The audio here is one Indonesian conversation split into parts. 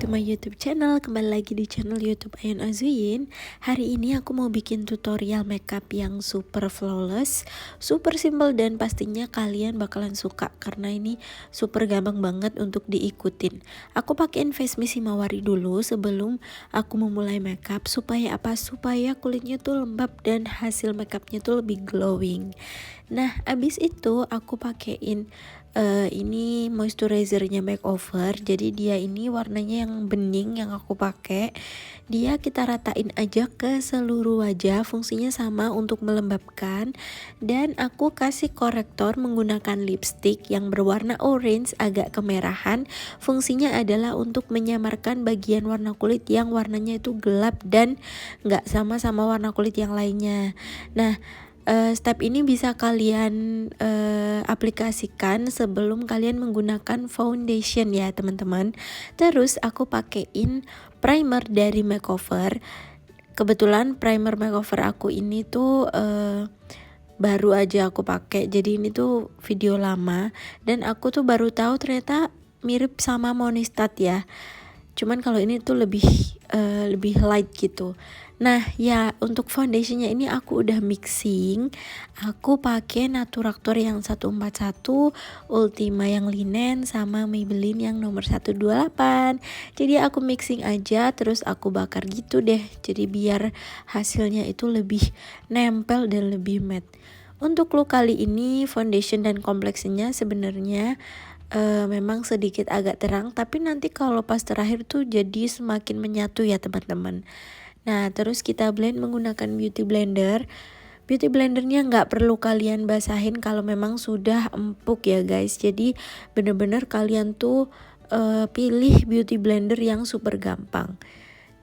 to my YouTube channel. Kembali lagi di channel YouTube Ayun Azuyin. Hari ini aku mau bikin tutorial makeup yang super flawless, super simple, dan pastinya kalian bakalan suka karena ini super gampang banget untuk diikutin. Aku pakein face mist Himawari dulu sebelum aku memulai makeup. Supaya apa? Supaya kulitnya tuh lembab dan hasil makeupnya tuh lebih glowing. Nah, abis itu aku pakein ini moisturizernya makeover. Jadi dia ini warnanya yang bening yang aku pakai. Dia kita ratain aja ke seluruh wajah, fungsinya sama untuk melembabkan. Dan aku kasih korektor menggunakan lipstick yang berwarna orange agak kemerahan. Fungsinya adalah untuk menyamarkan bagian warna kulit yang warnanya itu gelap dan nggak sama warna kulit yang lainnya. Nah, step ini bisa kalian aplikasikan sebelum kalian menggunakan foundation ya teman-teman. Terus aku pakein primer dari makeover. Kebetulan primer makeover aku ini tuh baru aja aku pakai. Jadi ini tuh video lama dan aku tuh baru tahu ternyata mirip sama Monistat ya. Cuman kalau ini tuh lebih light gitu. Nah ya, untuk foundationnya ini aku udah mixing. Aku pakai Naturactor yang 141, Ultima yang linen, sama Maybelline yang nomor 128. Jadi aku mixing aja, terus aku bakar gitu deh. Jadi biar hasilnya itu lebih nempel dan lebih matte. Untuk look kali ini foundation dan kompleksinya sebenarnya memang sedikit agak terang, tapi nanti kalau pas terakhir tuh jadi semakin menyatu ya teman-teman. Nah, terus kita blend menggunakan beauty blender. Beauty blendernya nggak perlu kalian basahin kalau memang sudah empuk ya guys. Jadi bener-bener kalian tuh pilih beauty blender yang super gampang.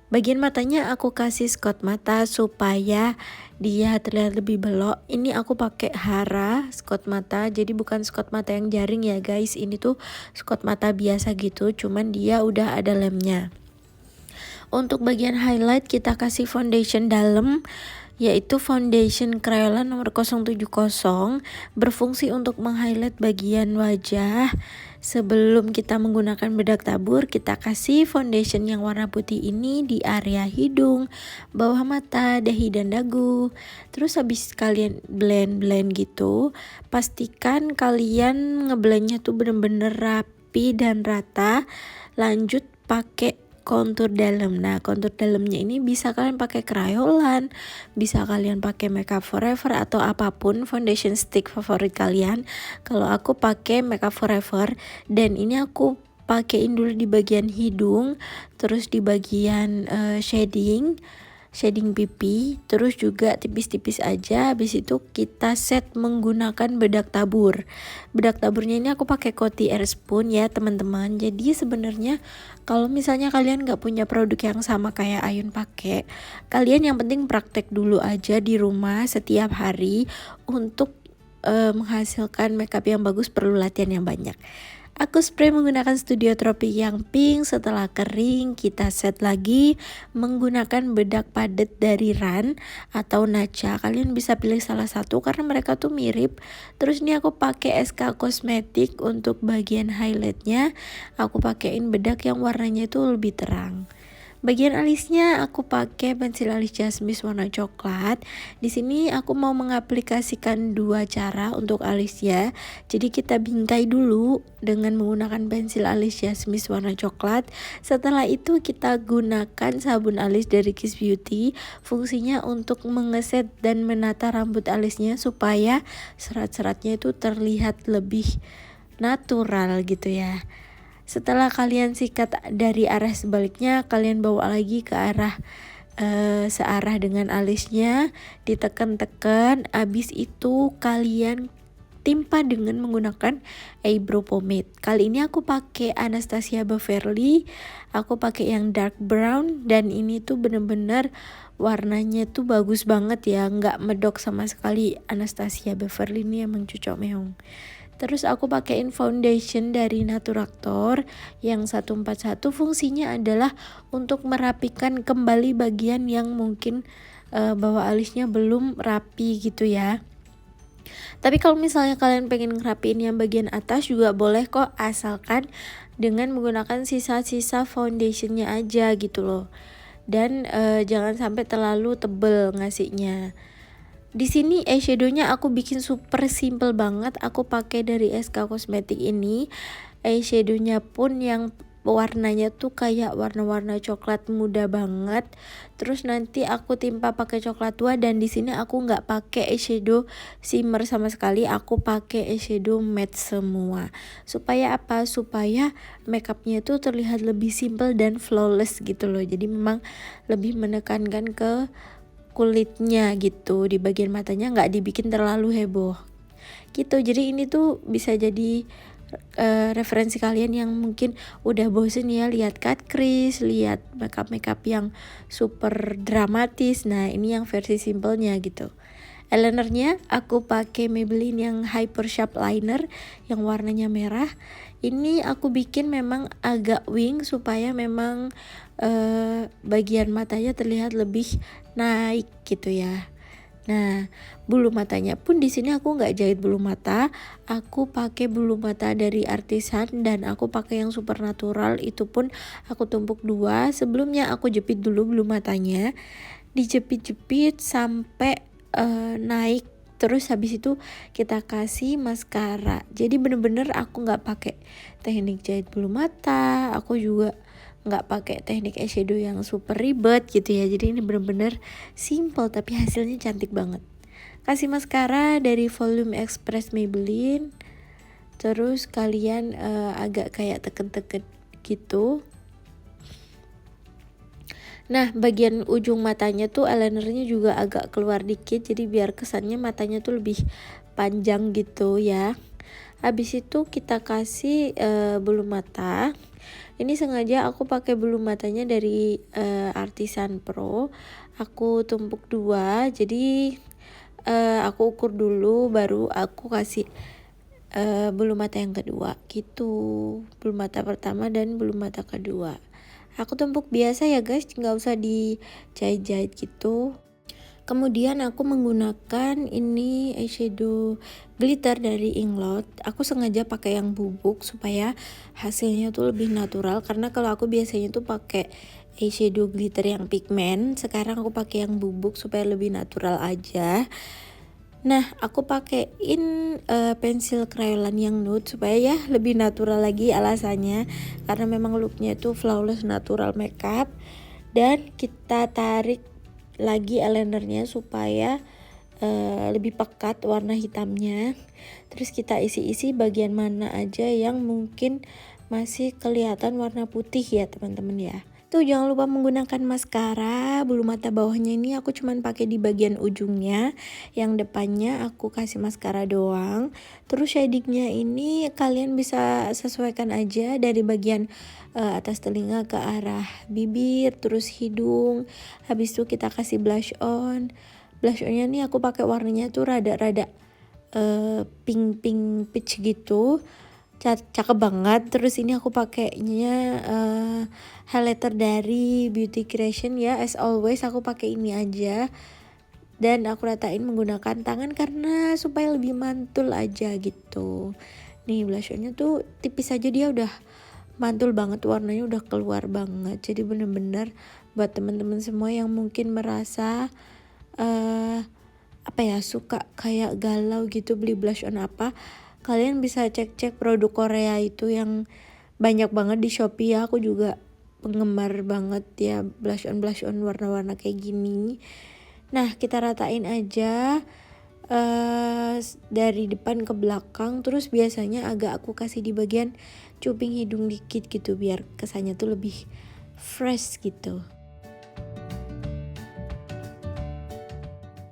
Bagian matanya aku kasih Scott mata supaya dia terlihat lebih belok. Ini aku pakai Hara Scott mata, jadi bukan Scott mata yang jaring ya guys. Ini tuh Scott mata biasa gitu, cuman dia udah ada lemnya. Untuk bagian highlight kita kasih foundation dalam, yaitu foundation Crayola nomor 070, berfungsi untuk meng-highlight bagian wajah. Sebelum kita menggunakan bedak tabur, kita kasih foundation yang warna putih ini di area hidung, bawah mata, dahi, dan dagu. Terus habis kalian blend gitu, pastikan kalian ngeblendnya tuh bener-bener rapi dan rata. Lanjut pakai kontur dalam. Nah, kontur dalamnya ini bisa kalian pakai Crayolan, bisa kalian pakai Makeup Forever atau apapun foundation stick favorit kalian. Kalau aku pakai Makeup Forever, dan ini aku pakein dulu di bagian hidung, terus di bagian shading pipi, terus juga tipis-tipis aja. Habis itu kita set menggunakan bedak tabur. Bedak taburnya ini aku pakai Coty Airspoon ya teman-teman. Jadi sebenarnya kalau misalnya kalian nggak punya produk yang sama kayak Ayun pakai, kalian yang penting praktek dulu aja di rumah setiap hari. Untuk menghasilkan makeup yang bagus perlu latihan yang banyak. Aku spray menggunakan Studio Tropik yang pink. Setelah kering kita set lagi menggunakan bedak padat dari Ran atau Nacha. Kalian bisa pilih salah satu karena mereka tuh mirip. Terus ini aku pakai SK Cosmetic untuk bagian highlightnya. Aku pakein bedak yang warnanya itu lebih terang. Bagian alisnya aku pakai pensil alis Jasmine warna coklat. Di sini aku mau mengaplikasikan dua cara untuk alisnya. Jadi kita bingkai dulu dengan menggunakan pensil alis Jasmine warna coklat. Setelah itu kita gunakan sabun alis dari Kiss Beauty. Fungsinya untuk mengeset dan menata rambut alisnya supaya serat-seratnya itu terlihat lebih natural gitu ya. Setelah kalian sikat dari arah sebaliknya, kalian bawa lagi ke arah searah dengan alisnya, ditekan-tekan. Abis itu kalian timpa dengan menggunakan eyebrow pomade. Kali ini aku pakai Anastasia Beverly. Aku pakai yang dark brown dan ini tuh bener-bener warnanya tuh bagus banget ya, nggak medok sama sekali. Anastasia Beverly ini emang cocok meong. Terus aku pakein foundation dari Naturactor yang 141. Fungsinya adalah untuk merapikan kembali bagian yang mungkin bawah alisnya belum rapi gitu ya. Tapi kalau misalnya kalian pengen ngerapiin yang bagian atas juga boleh kok, asalkan dengan menggunakan sisa-sisa foundationnya aja gitu loh. Dan jangan sampai terlalu tebel ngasihnya. Di sini eyeshadownya aku bikin super simple banget. Aku pakai dari SK Cosmetic ini. Eyeshadownya pun yang warnanya tuh kayak warna-warna coklat muda banget. Terus nanti aku timpa pakai coklat tua, dan di sini aku nggak pakai eyeshadow shimmer sama sekali. Aku pakai eyeshadow matte semua. Supaya apa? Supaya makeupnya tuh terlihat lebih simple dan flawless gitu loh. Jadi memang lebih menekankan ke kulitnya gitu. Di bagian matanya nggak dibikin terlalu heboh gitu. Jadi ini tuh bisa jadi referensi kalian yang mungkin udah bosen ya lihat cut crease, lihat makeup yang super dramatis. Nah ini yang versi simpelnya gitu. Eyelinernya aku pakai Maybelline yang Hyper Sharp Liner yang warnanya merah. Ini aku bikin memang agak wing supaya memang bagian matanya terlihat lebih naik gitu ya. Nah, bulu matanya pun di sini aku nggak jahit bulu mata, aku pakai bulu mata dari Artisan dan aku pakai yang super natural. Itu pun aku tumpuk 2. Sebelumnya aku jepit dulu bulu matanya, dijepit-jepit sampai naik. Terus habis itu kita kasih maskara. Jadi bener-bener aku nggak pakai teknik jahit bulu mata, aku juga nggak pakai teknik eyeshadow yang super ribet gitu ya. Jadi ini bener-bener simple tapi hasilnya cantik banget. Kasih maskara dari Volume Express Maybelline. Terus kalian agak kayak teken-teken gitu. Nah bagian ujung matanya tuh eyelinernya juga agak keluar dikit, jadi biar kesannya matanya tuh lebih panjang gitu ya. Habis itu kita kasih bulu mata. Ini sengaja aku pakai bulu matanya dari Artisan Pro. Aku tumpuk 2. Jadi aku ukur dulu baru aku kasih bulu mata yang kedua gitu. Bulu mata pertama dan bulu mata kedua. Aku tumpuk biasa ya guys, nggak usah dijahit-jahit gitu. Kemudian aku menggunakan ini eyeshadow glitter dari Inglot. Aku sengaja pakai yang bubuk supaya hasilnya tuh lebih natural, karena kalau aku biasanya tuh pakai eyeshadow glitter yang pigment. Sekarang aku pakai yang bubuk supaya lebih natural aja. Nah, aku pakein pensil crayolan yang nude supaya ya lebih natural lagi alasannya, karena memang looknya tuh flawless natural makeup. Dan kita tarik lagi eyelinernya supaya lebih pekat warna hitamnya. Terus kita isi-isi bagian mana aja yang mungkin masih kelihatan warna putih ya teman-teman ya. Tuh jangan lupa menggunakan maskara. Bulu mata bawahnya ini aku cuman pakai di bagian ujungnya, yang depannya aku kasih maskara doang. Terus shadingnya ini kalian bisa sesuaikan aja dari bagian atas telinga ke arah bibir, terus hidung. Habis itu kita kasih blush on. Blush onnya nih aku pakai warnanya tuh rada-rada pink peach gitu. Cakep banget. Terus ini aku pakainya highlighter dari Beauty Creation ya. As always aku pakai ini aja. Dan aku ratain menggunakan tangan karena supaya lebih mantul aja gitu. Nih blush onnya tuh tipis aja, dia udah mantul banget, warnanya udah keluar banget. Jadi bener-bener buat temen-temen semua yang mungkin merasa suka kayak galau gitu beli blush on apa, kalian bisa cek-cek produk Korea itu yang banyak banget di Shopee ya. Aku juga penggemar banget ya blush on warna-warna kayak gini. Nah kita ratain aja dari depan ke belakang. Terus biasanya agak aku kasih di bagian cuping hidung dikit gitu biar kesannya tuh lebih fresh gitu.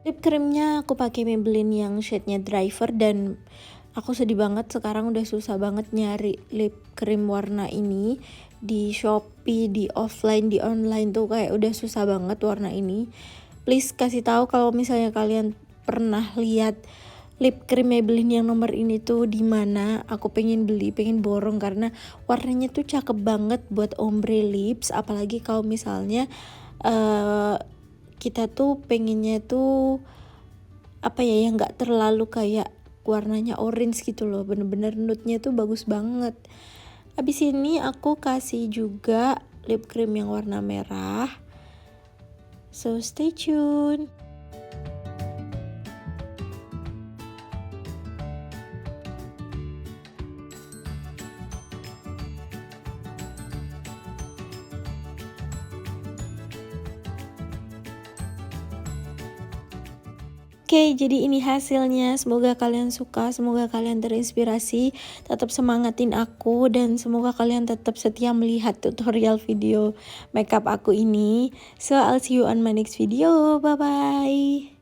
Lip creamnya aku pakai Maybelline yang shade-nya Driver, dan aku sedih banget sekarang udah susah banget nyari lip cream warna ini di Shopee, di offline, di online tuh kayak udah susah banget warna ini. Please kasih tahu kalau misalnya kalian pernah lihat lip cream Maybelline yang nomor ini tuh di mana. Aku pengen beli, pengen borong karena warnanya tuh cakep banget buat ombre lips, apalagi kalau misalnya kita tuh pengennya tuh yang nggak terlalu kayak warnanya orange gitu loh, bener-bener nude-nya tuh bagus banget. Habis ini aku kasih juga lip cream yang warna merah. So stay tune. Oke, jadi ini hasilnya. Semoga kalian suka, semoga kalian terinspirasi. Tetap semangatin aku dan semoga kalian tetap setia melihat tutorial video makeup aku ini. So, I'll see you on my next video. Bye-bye.